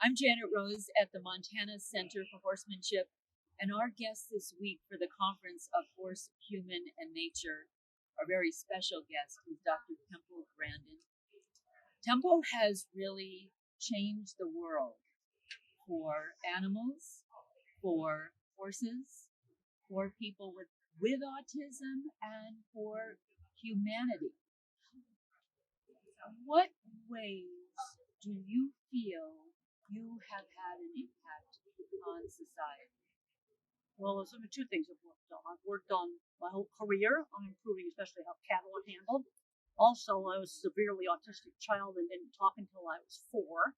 I'm Janet Rose at the Montana Center for Horsemanship, and our guest this week for the Conference of Horse, Human, and Nature, our very special guest, is Dr. Temple Grandin. Temple has really changed the world for animals, for horses, for people with autism, and for humanity. What ways do you feel you have had an impact on society? Well, there's only two things I've worked on. I've worked on my whole career on improving, especially how cattle are handled. Also, I was a severely autistic child and didn't talk until I was 4.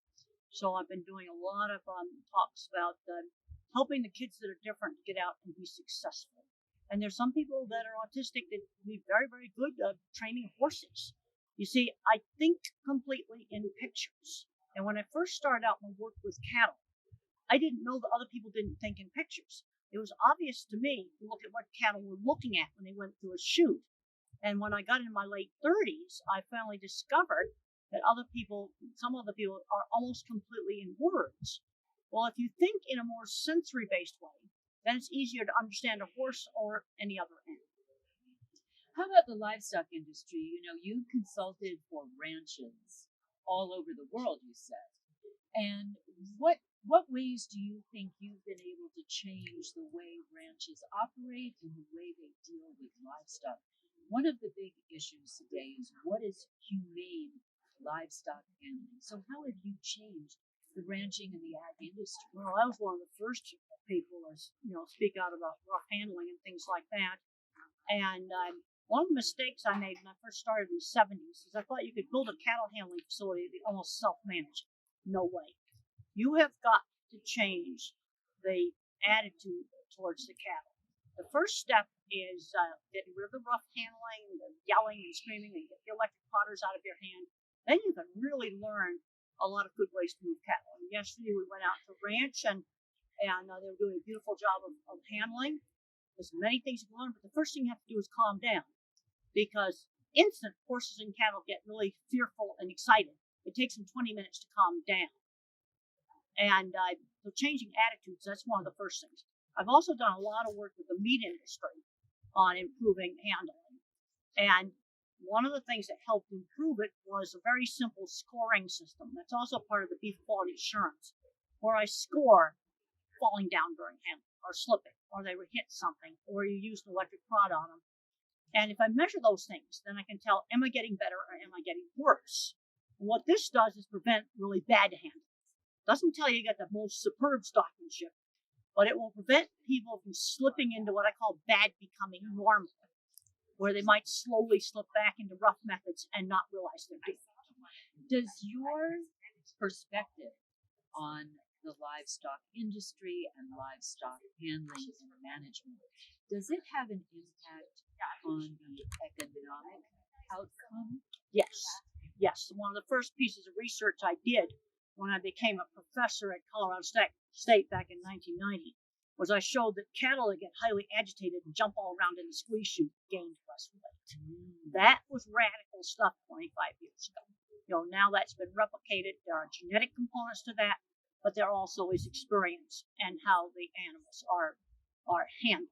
So I've been doing a lot of talks about helping the kids that are different get out and be successful. And there's some people that are autistic that be very, very good training horses. You see, I think completely in pictures. And when I first started out my work with cattle, I didn't know that other people didn't think in pictures. It was obvious to me to look at what cattle were looking at when they went through a chute. And when I got in my late 30s, I finally discovered that some other people are almost completely in words. Well, if you think in a more sensory-based way, then it's easier to understand a horse or any other animal. How about the livestock industry? You consulted for ranches all over the world, you said. And what ways do you think you've been able to change the way ranches operate and the way they deal with livestock? One of the big issues today is what is humane livestock handling. So how have you changed the ranching and the ag industry? Well, I was one of the first people to speak out about rough handling and things like that. And one of the mistakes I made when I first started in the 70s is I thought you could build a cattle handling facility that almost self-managed. No way. You have got to change the attitude towards the cattle. The first step is getting rid of the rough handling, the yelling and screaming, and get the electric potters out of your hand. Then you can really learn a lot of good ways to move cattle. And yesterday we went out to a ranch, and they were doing a beautiful job of handling. There's many things you can learn, but the first thing you have to do is calm down, because instant horses and cattle get really fearful and excited. It takes them 20 minutes to calm down. And so changing attitudes, that's one of the first things. I've also done a lot of work with the meat industry on improving handling. And one of the things that helped improve it was a very simple scoring system. That's also part of the beef quality assurance, where I score falling down during handling or slipping, or they would hit something, or you used an electric prod on them. And if I measure those things, then I can tell, am I getting better or am I getting worse? And what this does is prevent really bad handling. Doesn't tell you got the most superb stockmanship, but it will prevent people from slipping into what I call bad becoming normal, where they might slowly slip back into rough methods and not realize they're doing it. Does your perspective on the livestock industry and livestock handling and management, does it have an impact on the economic outcome? Yes. One of the first pieces of research I did when I became a professor at Colorado State back in 1990 was I showed that cattle that get highly agitated and jump all around in the squeeze chute gained less weight. That was radical stuff 25 years ago. Now that's been replicated. There are genetic components to that, but there also is experience and how the animals are handled.